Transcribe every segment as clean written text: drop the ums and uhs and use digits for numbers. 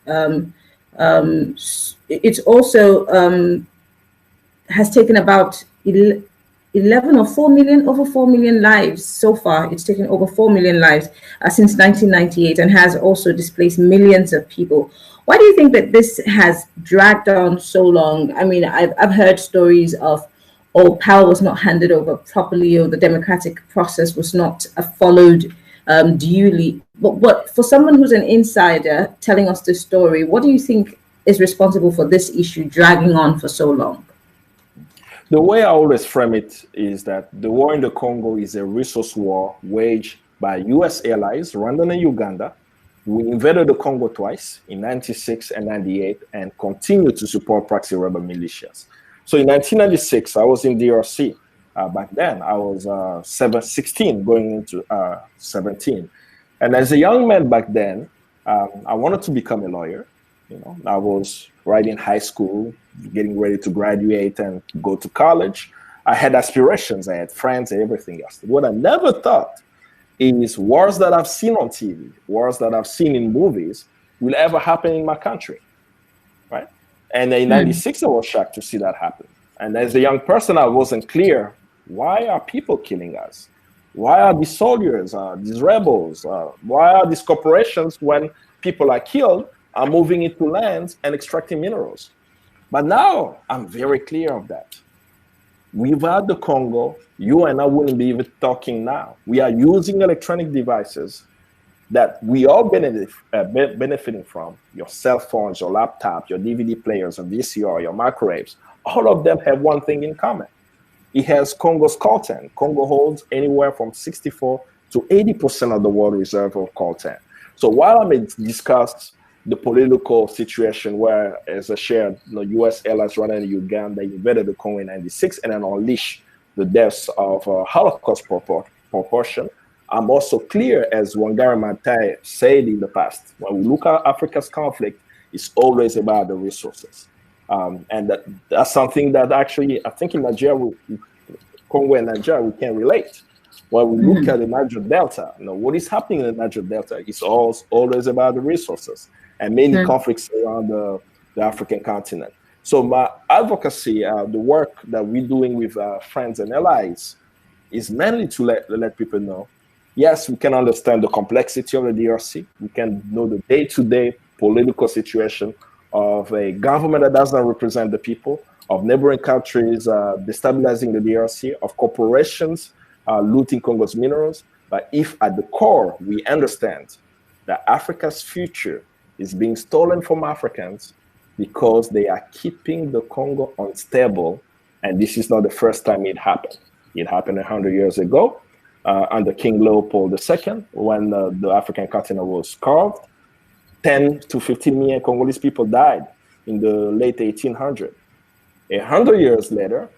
lives. It's also has taken about 11 or 4 million, over 4 million lives so far. It's taken over 4 million lives since 1998 and has also displaced millions of people. Why do you think that this has dragged on so long? I mean, I've heard stories of, oh, power was not handed over properly, or the democratic process was not followed duly. But what, for someone who's an insider telling us this story, what do you think is responsible for this issue dragging on for so long? The way I always frame it is that the war in the Congo is a resource war waged by U.S. allies, Rwanda and Uganda. We invaded the Congo twice, in 96 and 98, and continue to support proxy rebel militias. So in 1996, I was in DRC. Back then, I was 16, going into 17. And as a young man back then, I wanted to become a lawyer. You know, I was right in high school, getting ready to graduate and go to college. I had aspirations, I had friends and everything else. What I never thought is wars that I've seen on TV, wars that I've seen in movies, will ever happen in my country, right? And in 96, I was shocked to see that happen. And as a young person, I wasn't clear, why are people killing us? Why are these soldiers, these rebels, why are these corporations, when people are killed, are moving into lands and extracting minerals? But now I'm very clear of that. Without the Congo, you and I wouldn't be even talking now. We are using electronic devices that we all benefiting from. Your cell phones, your laptop, your DVD players, your VCR, your microwaves. All of them have one thing in common. It has Congo's coltan. Congo holds anywhere from 64 to 80% of the world reserve of coltan. So while I may discuss the political situation where, as I shared, the U.S. allies, Rwanda and Uganda invaded the Congo in 96 and then unleashed the deaths of Holocaust proportion, I'm also clear, as Wangari Maathai said in the past, when we look at Africa's conflict, it's always about the resources. And that's something that actually, I think in Nigeria, Congo and Nigeria, we can relate. When we look at the Niger Delta, what is happening in the Niger Delta is always about the resources and many conflicts around the African continent. So my advocacy, the work that we're doing with friends and allies, is mainly to let people know, yes, we can understand the complexity of the DRC. We can know the day-to-day political situation of a government that does not represent the people, of neighboring countries destabilizing the DRC, of corporations looting Congo's minerals. But if at the core we understand that Africa's future is being stolen from Africans because they are keeping the Congo unstable, and this is not the first time it happened. It happened 100 years ago under King Leopold II, when the African continent was carved. 10 to 15 million Congolese people died in the late 1800s. 100 years later,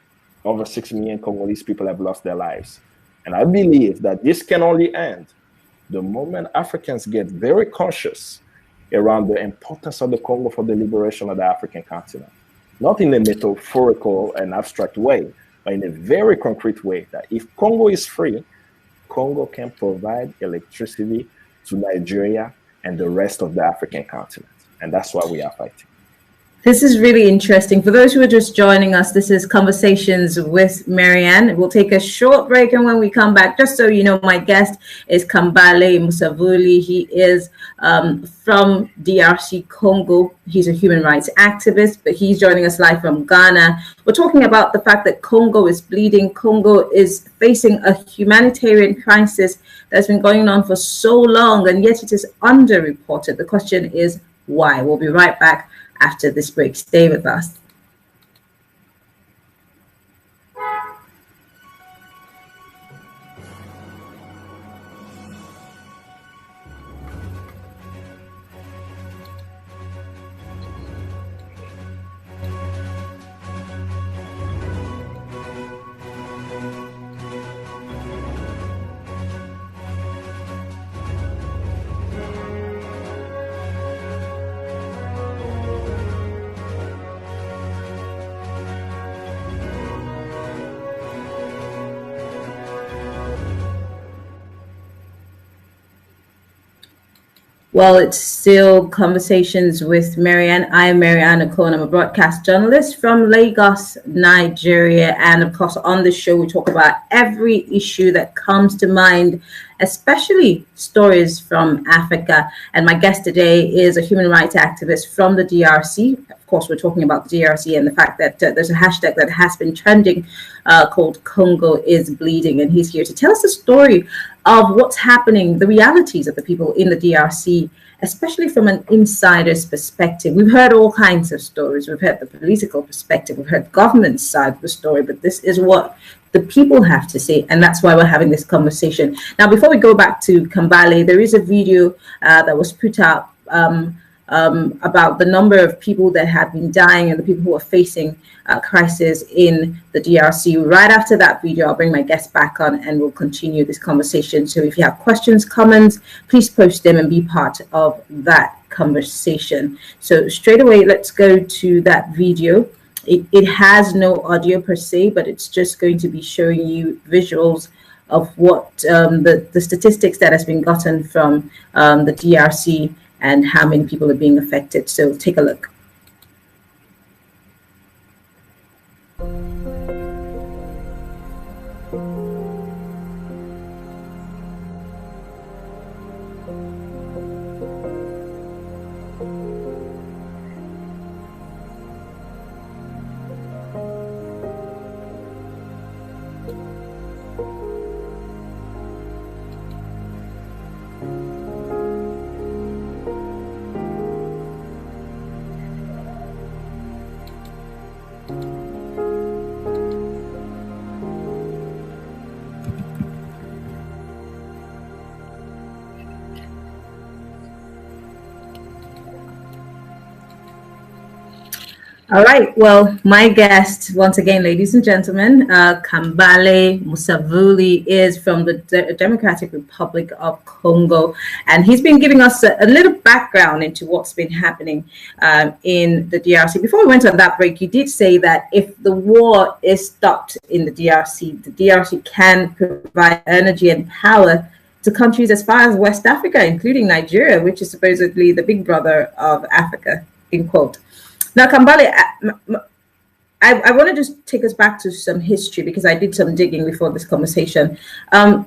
over 6 million Congolese people have lost their lives. And I believe that this can only end the moment Africans get very conscious around the importance of the Congo for the liberation of the African continent. Not in a metaphorical and abstract way, but in a very concrete way, that if Congo is free, Congo can provide electricity to Nigeria and the rest of the African continent. And that's why we are fighting. This is really interesting. For those who are just joining us, this is Conversations with Marianne. We'll take a short break, and when we come back, just so you know, my guest is Kambale Musavuli. He is from DRC Congo. He's a human rights activist, but he's joining us live from Ghana. We're talking about the fact that Congo is bleeding. Congo is facing a humanitarian crisis that's been going on for so long, and yet it is underreported. The question is why? We'll be right back after this break. Stay with us. Well, it's still Conversations with Marianne. I'm Marianne Okon. I'm a broadcast journalist from Lagos, Nigeria. And of course, on this show, we talk about every issue that comes to mind, especially stories from Africa. And my guest today is a human rights activist from the DRC. Of course, we're talking about the DRC and the fact that there's a hashtag that has been trending called Congo is Bleeding. And he's here to tell us the story of what's happening, the realities of the people in the DRC, especially from an insider's perspective. We've heard all kinds of stories. We've heard the political perspective. We've heard government side of the story, but this is what the people have to say, and that's why we're having this conversation. Now, before we go back to Kambale, there is a video that was put out about the number of people that have been dying and the people who are facing crisis in the DRC. Right after that video, I'll bring my guest back on and we'll continue this conversation. So if you have questions, comments, please post them and be part of that conversation. So straight away, let's go to that video. It has no audio per se, but it's just going to be showing you visuals of what the statistics that has been gotten from the DRC and how many people are being affected. So take a look. All right. Well, my guest, once again, ladies and gentlemen, Kambale Musavuli is from the Democratic Republic of Congo, and he's been giving us a little background into what's been happening in the DRC. Before we went on that break, you did say that if the war is stopped in the DRC can provide energy and power to countries as far as West Africa, including Nigeria, which is supposedly the big brother of Africa, in quote. Now, Kambale, I want to just take us back to some history because I did some digging before this conversation. The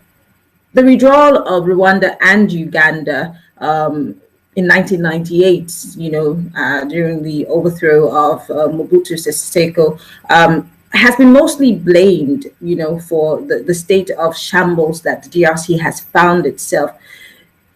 withdrawal of Rwanda and Uganda in 1998, during the overthrow of Mobutu Sese Seko, has been mostly blamed, for the state of shambles that the DRC has found itself.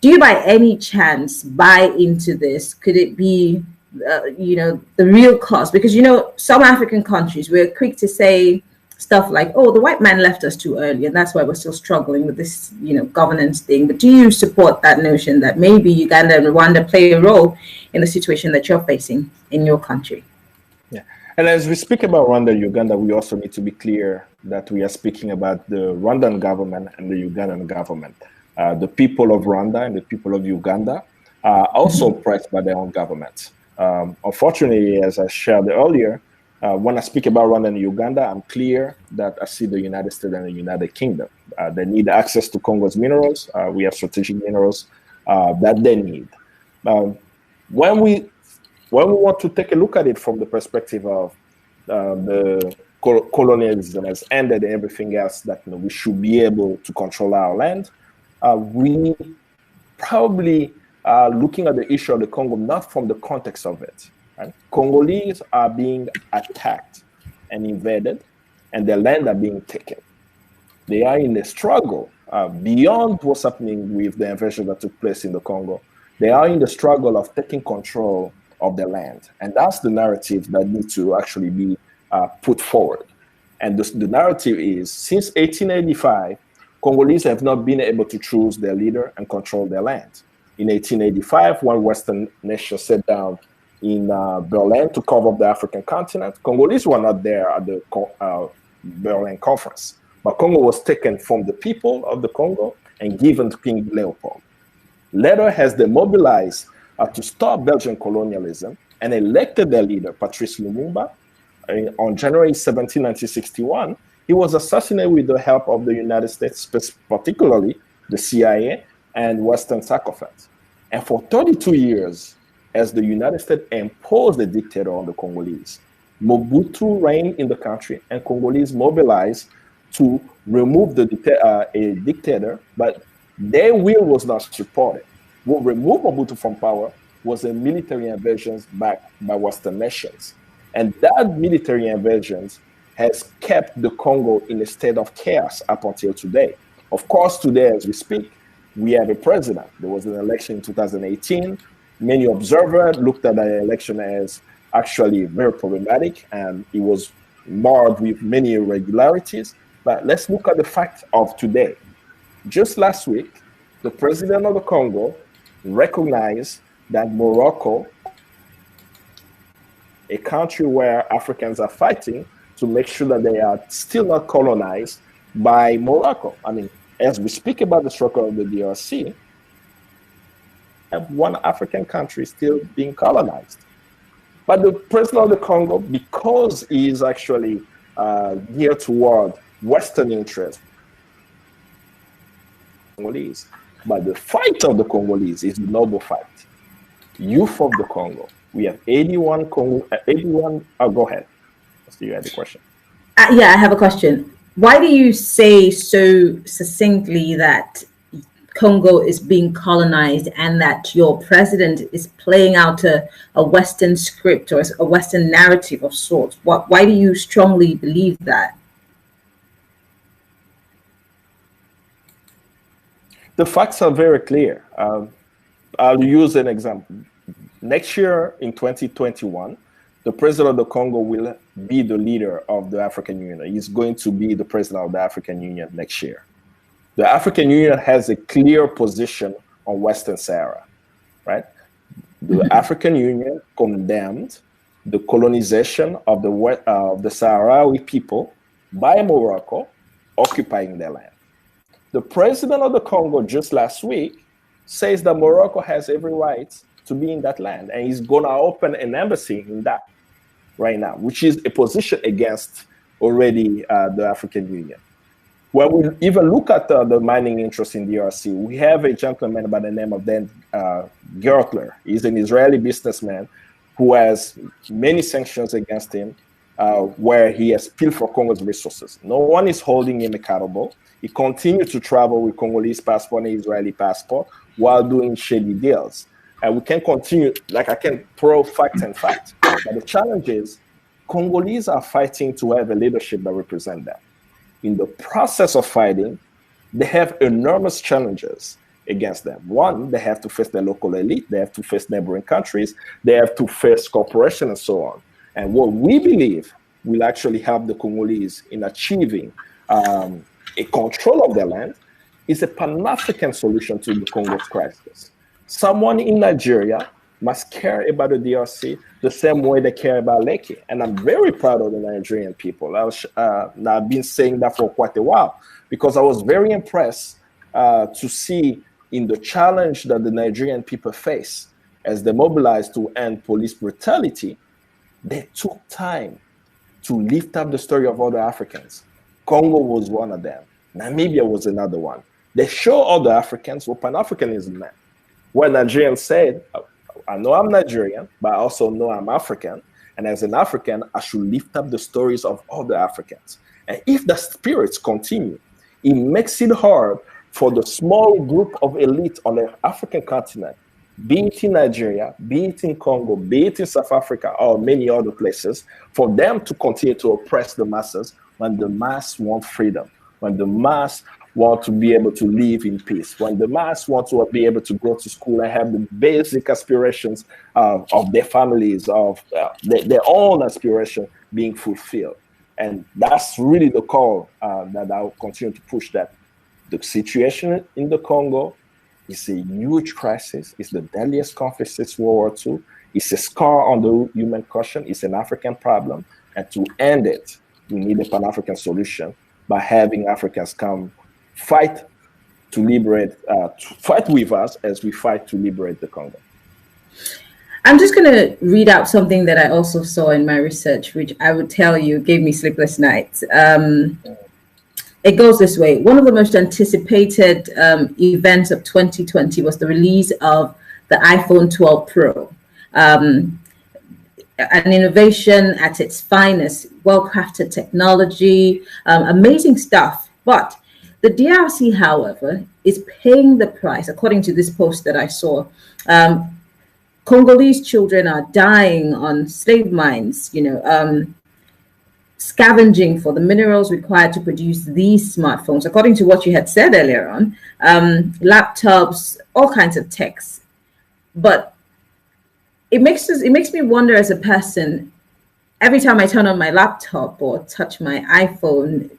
Do you by any chance buy into this? Could it be the real cause? Because some African countries, we're quick to say stuff like, oh, the white man left us too early and that's why we're still struggling with this governance thing. But do you support that notion that maybe Uganda and Rwanda play a role in the situation that you're facing in your country? Yeah, and as we speak about Rwanda and Uganda, we also need to be clear that we are speaking about the Rwandan government and the Ugandan government. The people of Rwanda and the people of Uganda are also oppressed by their own governments. Unfortunately, as I shared earlier, when I speak about Rwanda and Uganda, I'm clear that I see the United States and the United Kingdom. They need access to Congo's minerals. We have strategic minerals that they need. When we want to take a look at it from the perspective of the colonialism has ended and everything else, that we should be able to control our land, we probably looking at the issue of the Congo not from the context of it. Right? Congolese are being attacked and invaded, and their land are being taken. They are in a struggle beyond what's happening with the invasion that took place in the Congo. They are in the struggle of taking control of their land, and that's the narrative that needs to actually be put forward. And the narrative is, since 1885, Congolese have not been able to choose their leader and control their land. In 1885, when Western nations sat down in Berlin to cover up the African continent, Congolese were not there at the Berlin Conference. But Congo was taken from the people of the Congo and given to King Leopold. Later, as they mobilized to stop Belgian colonialism and elected their leader, Patrice Lumumba, on January 17, 1961, he was assassinated with the help of the United States, particularly the CIA and Western sycophants. And for 32 years, as the United States imposed a dictator on the Congolese, Mobutu reigned in the country, and Congolese mobilized to remove a dictator, but their will was not supported. What removed Mobutu from power was a military invasion backed by Western nations. And that military invasion has kept the Congo in a state of chaos up until today. Of course, today, as we speak, we have a president. There was an election in 2018. Many observers looked at the election as actually very problematic, and it was marred with many irregularities. But let's look at the fact of today. Just last week, the president of the Congo recognized that Morocco, a country where Africans are fighting to make sure that they are still not colonized by Morocco. I mean, as we speak about the struggle of the DRC, one African country still being colonized. But the president of the Congo, because he is actually geared toward Western interests, Congolese. But the fight of the Congolese is the noble fight. Youth of the Congo. We have 81 Congo. 81. Oh, go ahead. So you had the question. Yeah, I have a question. Why do you say so succinctly that Congo is being colonized and that your president is playing out a Western script or a Western narrative of sorts? Why do you strongly believe that? The facts are very clear. I'll use an example. Next year in 2021, the president of the Congo will be the leader of the African Union. He's going to be the president of the African Union next year. The African Union has a clear position on Western Sahara, right? The African Union condemned the colonization of the Sahrawi people by Morocco occupying their land. The president of the Congo just last week says that Morocco has every right to be in that land, and he's going to open an embassy in that right now, which is a position against already the African Union. When we even look at the mining interests in DRC, we have a gentleman by the name of Dan Gertler. He's an Israeli businessman who has many sanctions against him, where he has pilfered Congo's resources. No one is holding him accountable. He continues to travel with Congolese passport and Israeli passport while doing shady deals. And we can continue, like I can throw facts and facts. But the challenge is Congolese are fighting to have a leadership that represents them. In the process of fighting, they have enormous challenges against them. One, they have to face the local elite, they have to face neighboring countries, they have to face corporations and so on. And what we believe will actually help the Congolese in achieving a control of their land is a Pan-African solution to the Congo's crisis. Someone in Nigeria must care about the DRC the same way they care about Lekki. And I'm very proud of the Nigerian people. I've been saying that for quite a while because I was very impressed to see in the challenge that the Nigerian people face as they mobilized to end police brutality, they took time to lift up the story of other Africans. Congo was one of them. Namibia was another one. They show other Africans what Pan-Africanism meant. Where Nigerians said, I know I'm Nigerian, but I also know I'm African. And as an African, I should lift up the stories of other Africans. And if the spirits continue, it makes it hard for the small group of elite on the African continent, be it in Nigeria, be it in Congo, be it in South Africa, or many other places, for them to continue to oppress the masses when the mass want freedom, when the mass want to be able to live in peace, when the mass want to be able to go to school and have the basic aspirations of their families, of their own aspiration being fulfilled. And that's really the call that I'll continue to push, that the situation in the Congo is a huge crisis. It's the deadliest conflict since World War II. It's a scar on the human condition. It's an African problem. And to end it, we need a Pan-African solution by having Africans come fight to liberate, fight with us as we fight to liberate the Congo. I'm just going to read out something that I also saw in my research, which I would tell you gave me sleepless nights. It goes this way. One of the most anticipated events of 2020 was the release of the iPhone 12 Pro. An innovation at its finest, well-crafted technology, amazing stuff. But the DRC, however, is paying the price, according to this post that I saw. Congolese children are dying on slave mines, scavenging for the minerals required to produce these smartphones. According to what you had said earlier on, laptops, all kinds of techs. But it makes me wonder as a person, every time I turn on my laptop or touch my iPhone,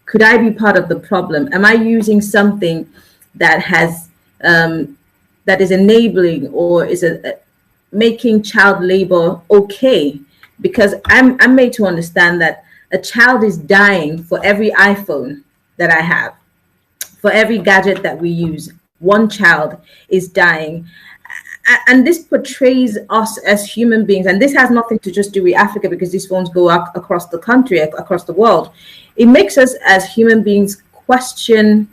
could I be part of the problem? Am I using something that has that is enabling, or is it making child labor okay? Because I'm made to understand that a child is dying for every iPhone that I have, for every gadget that we use. One child is dying. And this portrays us as human beings, and this has nothing to just do with Africa, because these phones go across the country, across the world. It makes us as human beings question,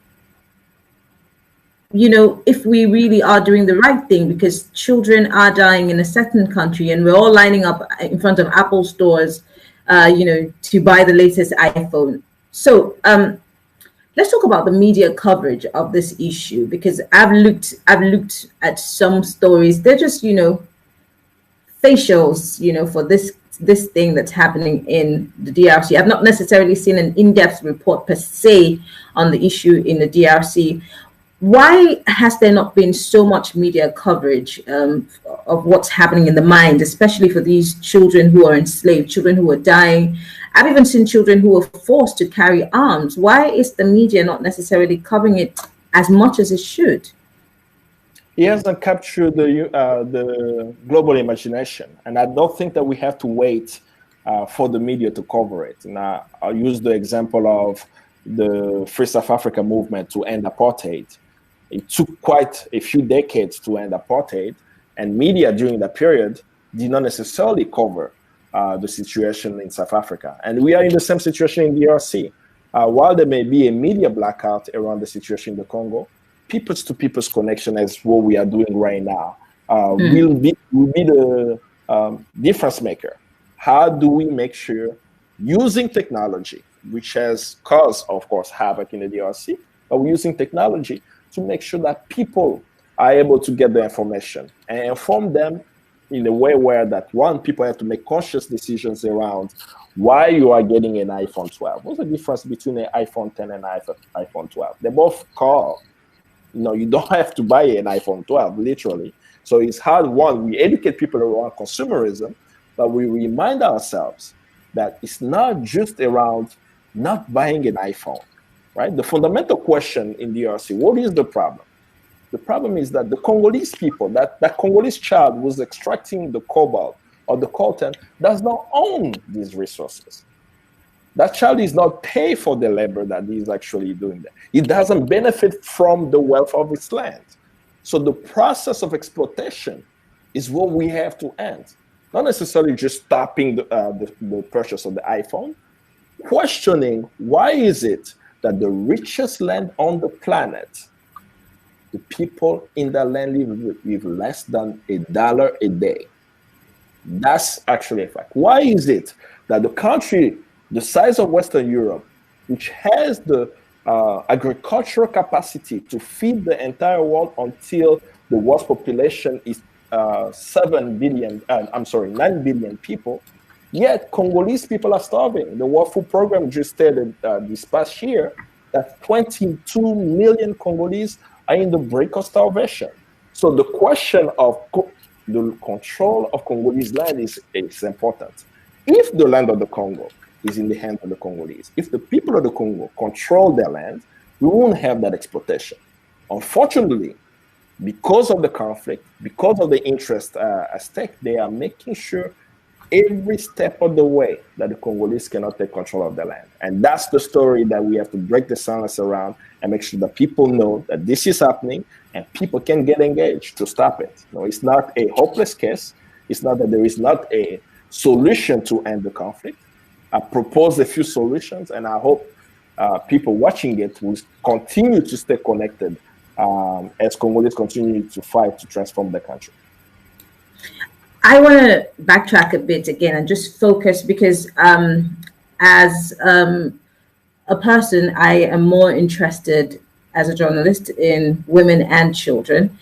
if we really are doing the right thing, because children are dying in a certain country, and we're all lining up in front of Apple stores, to buy the latest iPhone. So let's talk about the media coverage of this issue, because I've looked at some stories. They're just, facials, for this thing that's happening in the DRC. I've not necessarily seen an in-depth report per se on the issue in the DRC. Why has there not been so much media coverage of what's happening in the mind, especially for these children who are enslaved, children who are dying? I've even seen children who were forced to carry arms. Why is the media not necessarily covering it as much as it should? It hasn't captured the global imagination, and I don't think that we have to wait for the media to cover it. Now, I'll use the example of the Free South Africa movement to end apartheid. It took quite a few decades to end apartheid, and media during that period did not necessarily cover the situation in South Africa. And we are in the same situation in DRC. While there may be a media blackout around the situation in the Congo, people's to people's connection is what we are doing right now. Will be the difference maker. How do we make sure, using technology, which has caused, of course, havoc in the DRC, but we're using technology to make sure that people are able to get the information and inform them in a way where that, one, people have to make conscious decisions around why you are getting an iPhone 12. What's the difference between an iPhone 10 and an iPhone 12? They both call. You don't have to buy an iPhone 12, literally. So it's hard, one, we educate people around consumerism, but we remind ourselves that it's not just around not buying an iPhone, right? The fundamental question in DRC, what is the problem? The problem is that the Congolese people, that Congolese child was extracting the cobalt or the coltan, does not own these resources. That child is not paid for the labor that he is actually doing there. It doesn't benefit from the wealth of its land. So the process of exploitation is what we have to end. Not necessarily just stopping the purchase of the iPhone, questioning why is it that the richest land on the planet, the people in that land live with less than $1 a day. That's actually a fact. Why is it that the country the size of Western Europe, which has the agricultural capacity to feed the entire world until the world's population is 9 billion people, yet Congolese people are starving. The World Food Program just stated this past year that 22 million Congolese are in the brink of starvation. So the question of the control of Congolese land is important. If the land of the Congo is in the hands of the Congolese, if the people of the Congo control their land, we won't have that exploitation. Unfortunately, because of the conflict, because of the interest at stake, they are making sure every step of the way that the Congolese cannot take control of their land. And that's the story that we have to break the silence around and make sure that people know that this is happening and people can get engaged to stop it. No, it's not a hopeless case. It's not that there is not a solution to end the conflict. I proposed a few solutions, and I hope people watching it will continue to stay connected as Congolese continue to fight to transform the country? I want to backtrack a bit again and just focus because as a person, I am more interested as a journalist in women and children.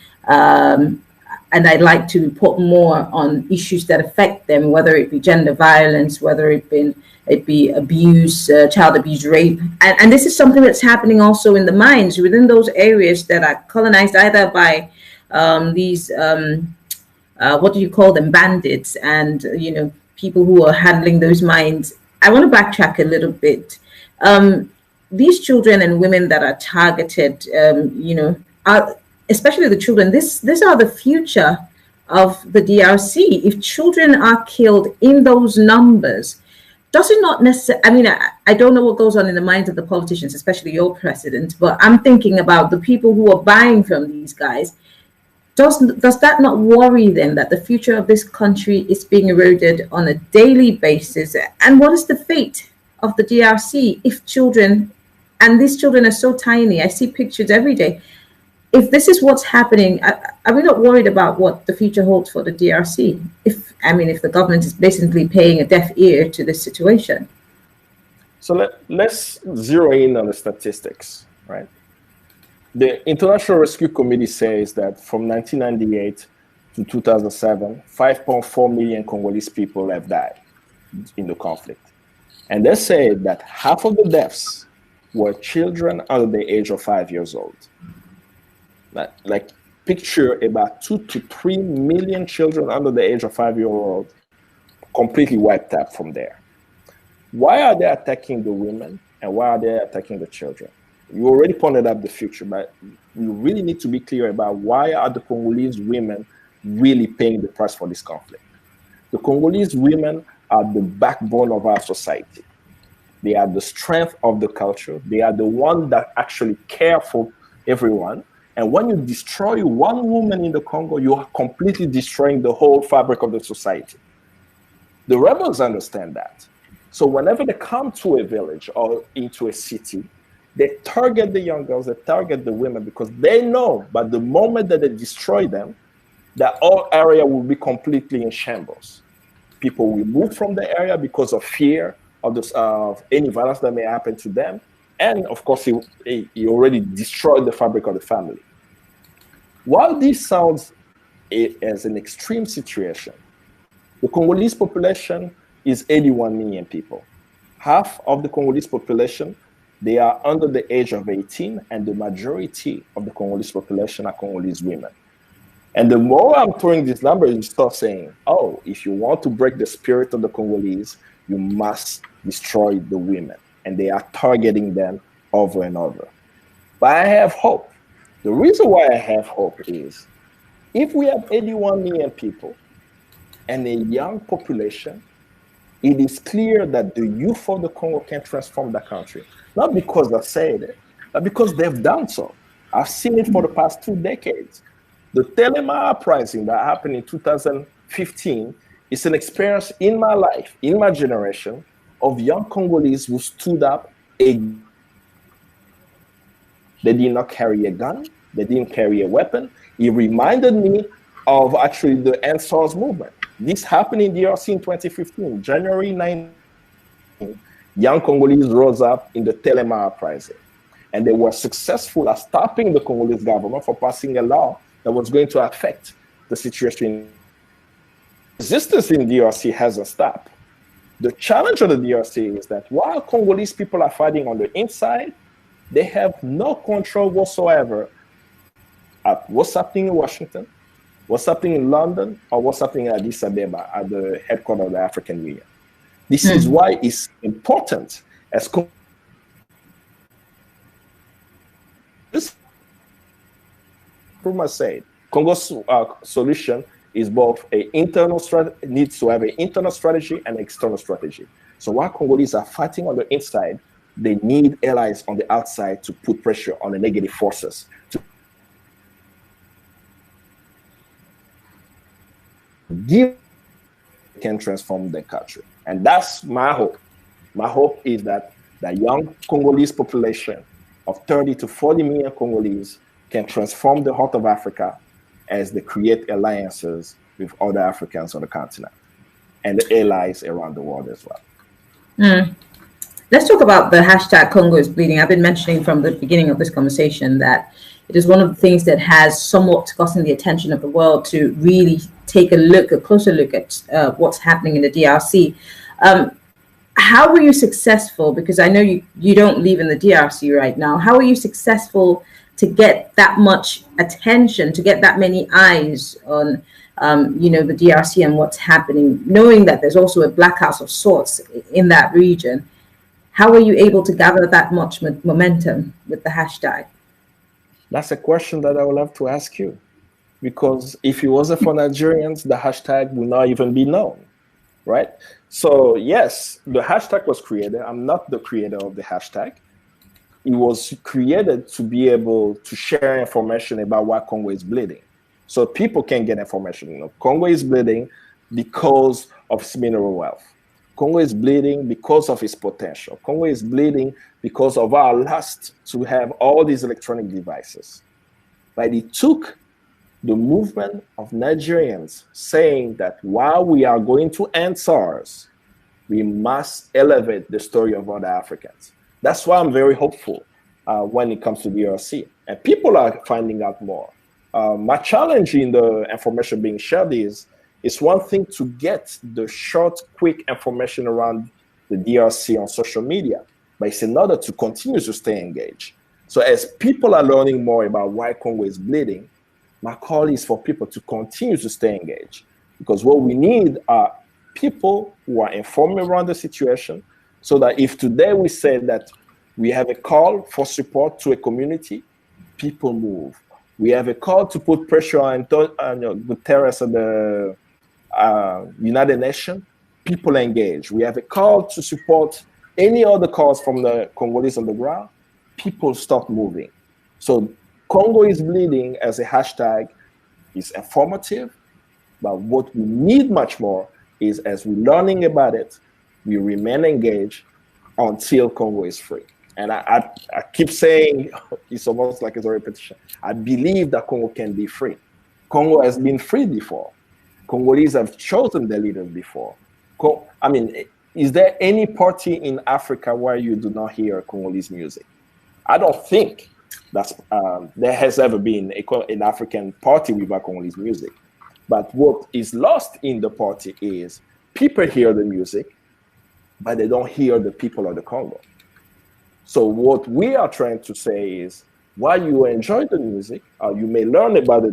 And I'd like to report more on issues that affect them, whether it be gender violence, whether it be abuse, child abuse, rape. And this is something that's happening also in the mines within those areas that are colonized either by these, what do you call them, bandits and, people who are handling those mines. I want to backtrack a little bit. These children and women that are targeted, are, especially the children, these are the future of the DRC. If children are killed in those numbers, does it not necessarily, I don't know what goes on in the minds of the politicians, especially your president, but I'm thinking about the people who are buying from these guys. Does that not worry them that the future of this country is being eroded on a daily basis? And what is the fate of the DRC if children, and these children are so tiny, I see pictures every day. If this is what's happening, are we not worried about what the future holds for the DRC? If the government is basically paying a deaf ear to this situation. So let's zero in on the statistics, right? The International Rescue Committee says that from 1998 to 2007, 5.4 million Congolese people have died in the conflict. And they say that half of the deaths were children under the age of 5 years old. Like picture about 2 to 3 million children under the age of 5 years old completely wiped out from there. Why are they attacking the women and why are they attacking the children? You already pointed out the future, but you really need to be clear about why are the Congolese women really paying the price for this conflict. The Congolese women are the backbone of our society. They are the strength of the culture. They are the ones that actually care for everyone. And when you destroy one woman in the Congo, you are completely destroying the whole fabric of the society. The rebels understand that. So whenever they come to a village or into a city, they target the young girls, they target the women, because they know by the moment that they destroy them, that whole area will be completely in shambles. People will move from the area because of fear of any violence that may happen to them. And of course, he already destroyed the fabric of the family. While this sounds as an extreme situation, the Congolese population is 81 million people. Half of the Congolese population, they are under the age of 18, and the majority of the Congolese population are Congolese women. And the more I'm throwing these numbers, you start saying, oh, if you want to break the spirit of the Congolese, you must destroy the women. And they are targeting them over and over. But I have hope. The reason why I have hope is if we have 81 million people and a young population, it is clear that the youth of the Congo can transform the country. Not because I said it, but because they've done so. I've seen it for the past 2 decades. The Telema uprising that happened in 2015 is an experience in my life, in my generation, of young Congolese who stood up. They did not carry a gun. They didn't carry a weapon. It reminded me of actually the NSARS movement. This happened in DRC in 2015, January 19. Young Congolese rose up in the Telema uprising. And they were successful at stopping the Congolese government from passing a law that was going to affect the situation. Resistance in DRC hasn't stopped. The challenge of the DRC is that while Congolese people are fighting on the inside, they have no control whatsoever at what's happening in Washington, what's happening in London, or what's happening at Addis Ababa at the headquarters of the African Union. This is why it's important as this Nkrumah said, Congo's solution is both needs to have an internal strategy and an external strategy. So while Congolese are fighting on the inside, they need allies on the outside to put pressure on the negative forces to can transform the country. And that's my hope. My hope is that the young Congolese population of 30 to 40 million Congolese can transform the heart of Africa as they create alliances with other Africans on the continent and the allies around the world as well. Let's talk about the hashtag Congo is bleeding. I've been mentioning from the beginning of this conversation that it is one of the things that has somewhat gotten the attention of the world to really take a closer look at what's happening in the DRC. How were you successful? Because I know you don't live in the DRC right now. How are you successful to get that much attention, to get that many eyes on the DRC and what's happening, knowing that there's also a black house of sorts in that region? How were you able to gather that much momentum with the hashtag? That's a question that I would love to ask you, because if it wasn't for Nigerians, the hashtag would not even be known, right? So yes, the hashtag was created. I'm not the creator of the hashtag. It was created to be able to share information about why Congo is bleeding, so people can get information. Congo is bleeding because of its mineral wealth. Congo is bleeding because of its potential. Congo is bleeding because of our lust to have all these electronic devices. But it took the movement of Nigerians saying that while we are going to end SARS, we must elevate the story of other Africans. That's why I'm very hopeful when it comes to DRC. And people are finding out more. My challenge in the information being shared is, it's one thing to get the short, quick information around the DRC on social media, but it's another to continue to stay engaged. So as people are learning more about why Congo is bleeding, my call is for people to continue to stay engaged, because what we need are people who are informed around the situation, so that if today we say that we have a call for support to a community, people move. We have a call to put pressure on Guterres and the United Nations, people engage. We have a call to support any other cause from the Congolese on the ground, people start moving. So Congo is bleeding as a hashtag is informative, but what we need much more is, as we're learning about it, we remain engaged until Congo is free. And I keep saying, it's almost like it's a repetition, I believe that Congo can be free. Congo has been free before. Congolese have chosen their leaders before. I mean, is there any party in Africa where you do not hear Congolese music? I don't think that's there has ever been an African party without Congolese music. But what is lost in the party is people hear the music, but they don't hear the people of the Congo. So what we are trying to say is, while you enjoy the music, you may learn about the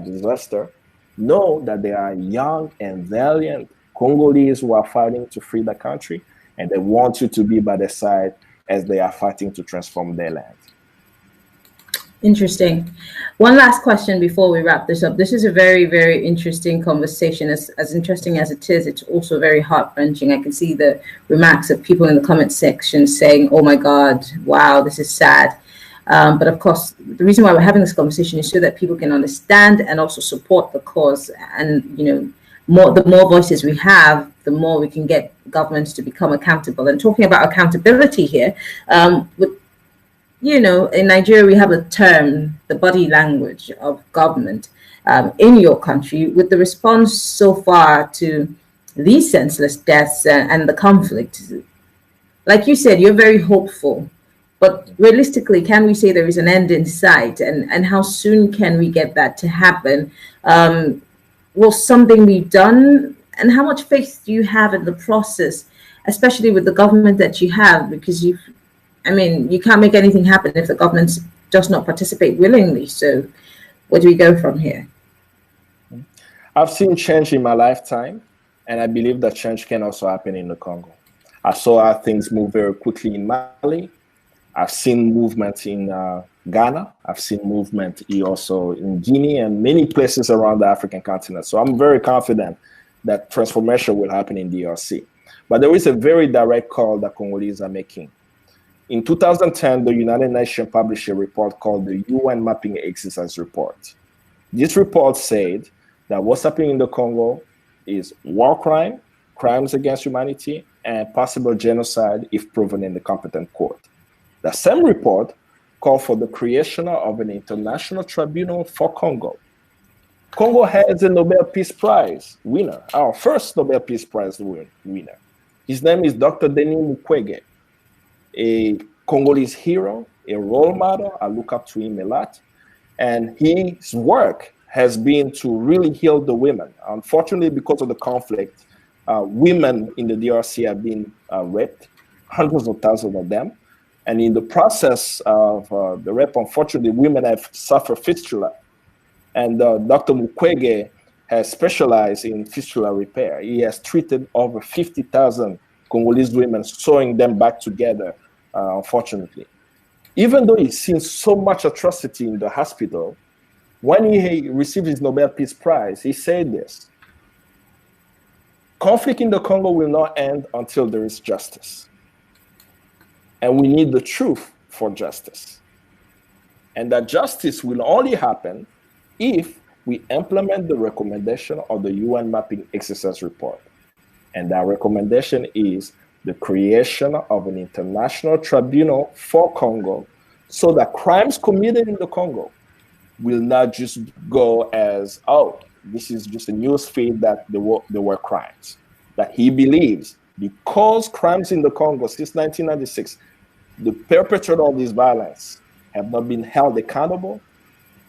disaster, know that there are young and valiant Congolese who are fighting to free the country, and they want you to be by their side as they are fighting to transform their land. Interesting. One last question before we wrap this up. This is a very, very interesting conversation. As interesting as it is, it's also very heart-wrenching. I can see the remarks of people in the comment section saying, oh my God, wow, this is sad. But of course, the reason why we're having this conversation is so that people can understand and also support the cause. And, the more voices we have, the more we can get governments to become accountable. And talking about accountability here, in Nigeria, we have a term, the body language of government in your country, with the response so far to these senseless deaths and the conflict. Like you said, you're very hopeful, but realistically, can we say there is an end in sight, and how soon can we get that to happen? Will something be done? And how much faith do you have in the process, especially with the government that you have? Because you can't make anything happen if the government does not participate willingly. So where do we go from here? I've seen change in my lifetime, and I believe that change can also happen in the Congo. I saw how things move very quickly in Mali. I've seen movement in Ghana. I've seen movement also in Guinea and many places around the African continent. So I'm very confident that transformation will happen in DRC. But there is a very direct call that Congolese are making. In 2010, the United Nations published a report called the UN Mapping Exercise Report. This report said that what's happening in the Congo is war crime, crimes against humanity, and possible genocide if proven in the competent court. The same report called for the creation of an international tribunal for Congo. Congo has a Nobel Peace Prize winner, our first Nobel Peace Prize winner. His name is Dr. Denis Mukwege, a Congolese hero, a role model. I look up to him a lot. And his work has been to really heal the women. Unfortunately, because of the conflict, women in the DRC have been raped, hundreds of thousands of them. And in the process of the rape, unfortunately, women have suffered fistula. And Dr. Mukwege has specialized in fistula repair. He has treated over 50,000 Congolese women, sewing them back together, unfortunately. Even though he's seen so much atrocity in the hospital, when he received his Nobel Peace Prize, he said this: conflict in the Congo will not end until there is justice. And we need the truth for justice. And that justice will only happen if we implement the recommendation of the UN Mapping Exercise Report. And that recommendation is the creation of an international tribunal for Congo, so that crimes committed in the Congo will not just go as, oh, this is just a news feed that there were crimes. That he believes, because crimes in the Congo since 1996, the perpetrator of this violence have not been held accountable,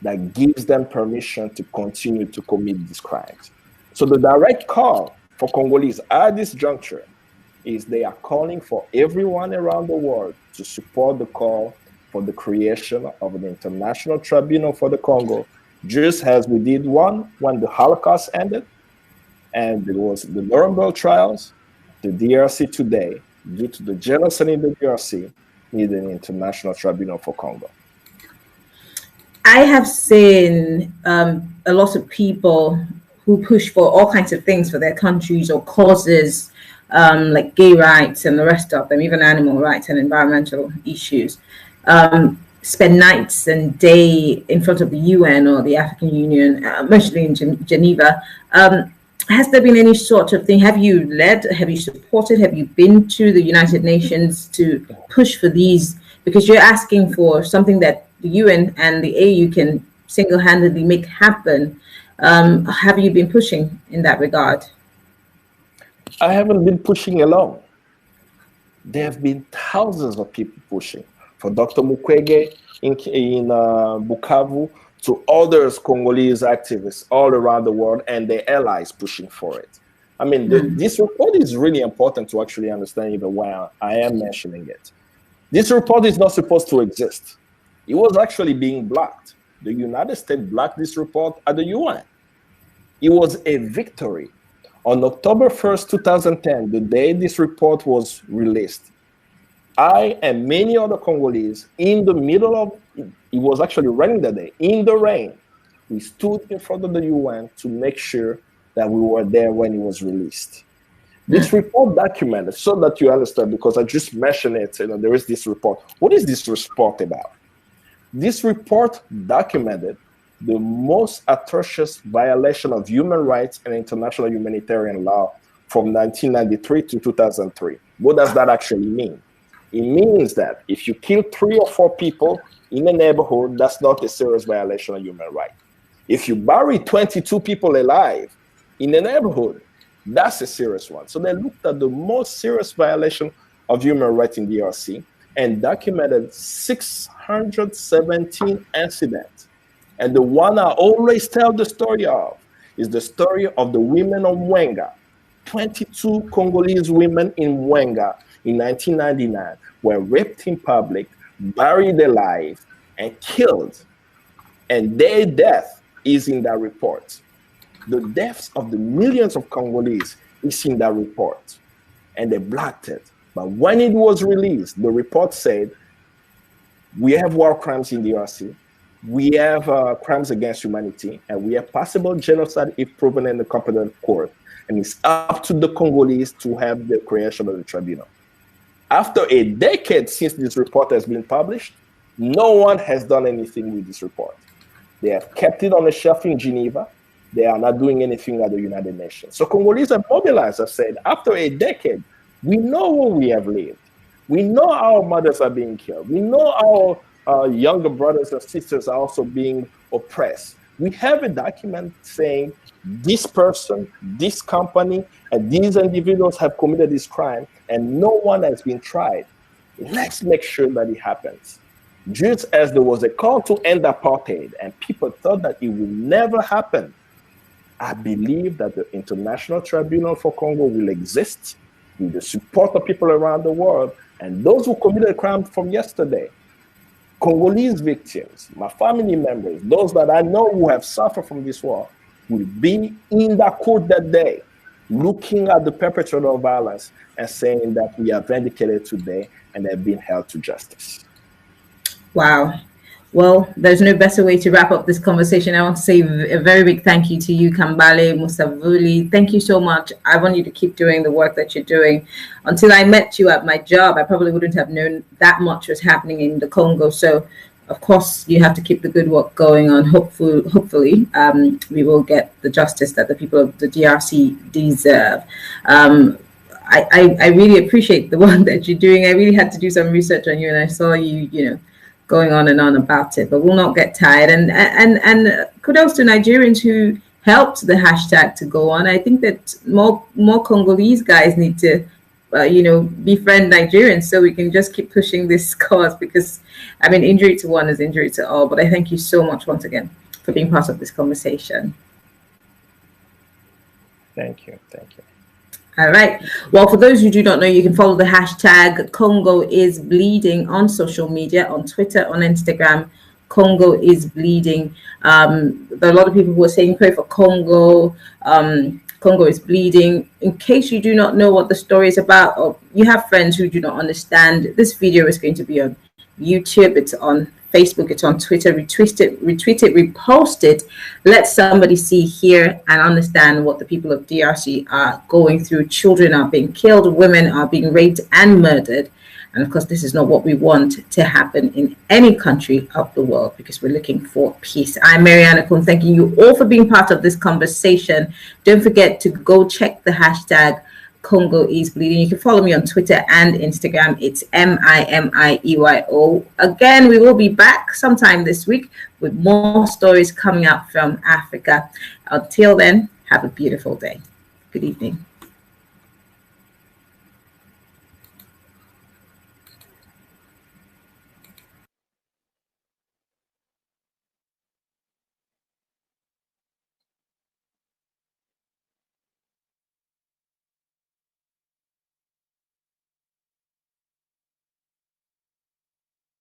that gives them permission to continue to commit these crimes. So the direct call for Congolese at this juncture is they are calling for everyone around the world to support the call for the creation of an international tribunal for the Congo, just as we did one when the Holocaust ended, and it was the Nuremberg trials. The DRC today, due to the genocide in the DRC, need an international tribunal for Congo. I have seen a lot of people who push for all kinds of things for their countries or causes, like gay rights and the rest of them, even animal rights and environmental issues, spend nights and day in front of the UN or the African Union, mostly in Geneva. Has there been any sort of thing? Have you led, have you supported, have you been to the United Nations to push for these? Because you're asking for something that the UN and the AU can single-handedly make happen. Have you been pushing in that regard? I haven't been pushing alone. There have been thousands of people pushing. For Dr. Mukwege in Bukavu, to others Congolese activists all around the world and their allies pushing for it. I mean, this report is really important to actually understand even why I am mentioning it. This report is not supposed to exist. It was actually being blocked. The United States blocked this report at the UN. It was a victory. On October 1st, 2010, the day this report was released, I and many other Congolese, in the middle of, it was actually raining that day, in the rain, we stood in front of the UN to make sure that we were there when it was released. This report documented, so that you understand, because I just mentioned it, there is this report. What is this report about? This report documented the most atrocious violation of human rights and international humanitarian law from 1993 to 2003. What does that actually mean? It means that if you kill 3 or 4 people in a neighborhood, that's not a serious violation of human rights. If you bury 22 people alive in a neighborhood, that's a serious one. So they looked at the most serious violation of human rights in DRC and documented 617 incidents. And the one I always tell the story of is the story of the women of Mwenga. 22 Congolese women in Mwenga in 1999 were raped in public, buried alive, and killed. And their death is in that report. The deaths of the millions of Congolese is in that report. And they blocked it. But when it was released, the report said, we have war crimes in the DRC, we have crimes against humanity, and we have possible genocide if proven in the competent court. And it's up to the Congolese to have the creation of the tribunal. After a decade since this report has been published, no one has done anything with this report. They have kept it on a shelf in Geneva. They are not doing anything at the United Nations. So Congolese have mobilized, have said, after a decade, we know where we have lived. We know our mothers are being killed. We know our younger brothers and sisters are also being oppressed. We have a document saying this person, this company, and these individuals have committed this crime, and no one has been tried. Let's make sure that it happens. Just as there was a call to end apartheid, and people thought that it would never happen, I believe that the International Tribunal for Congo will exist with the support of people around the world, and those who committed a crime from yesterday, Congolese victims, my family members, those that I know who have suffered from this war, will be in the court that day, looking at the perpetrator of violence and saying that we are vindicated today and have been held to justice. Wow. Well, there's no better way to wrap up this conversation. I want to say a very big thank you to you, Kambale Musavuli. Thank you so much. I want you to keep doing the work that you're doing. Until I met you at my job, I probably wouldn't have known that much was happening in the Congo. So, of course, you have to keep the good work going on. Hopefully, we will get the justice that the people of the DRC deserve. I really appreciate the work that you're doing. I really had to do some research on you, and I saw you, going on and on about it, but we'll not get tired. And kudos to Nigerians who helped the hashtag to go on. I think that more Congolese guys need to, befriend Nigerians so we can just keep pushing this cause, because, I mean, injury to one is injury to all. But I thank you so much once again for being part of this conversation. Thank you. Thank you. All right. Well, for those who do not know, you can follow the hashtag Congo is Bleeding on social media, on Twitter, on Instagram. Congo is Bleeding. There are a lot of people who are saying pray for Congo. Congo is bleeding. In case you do not know what the story is about, or you have friends who do not understand, this video is going to be on YouTube. It's on Facebook, it's on Twitter. Retweet it, repost it. Let somebody see, hear, and understand what the people of DRC are going through. Children are being killed, women are being raped and murdered. And of course, this is not what we want to happen in any country of the world, because we're looking for peace. I'm Mariana Kun, thanking you all for being part of this conversation. Don't forget to go check the hashtag Congo is Bleeding. You can follow me on Twitter and Instagram. It's MIMIEYO. Again, we will be back sometime this week with more stories coming out from Africa. Until then, have a beautiful day. Good evening.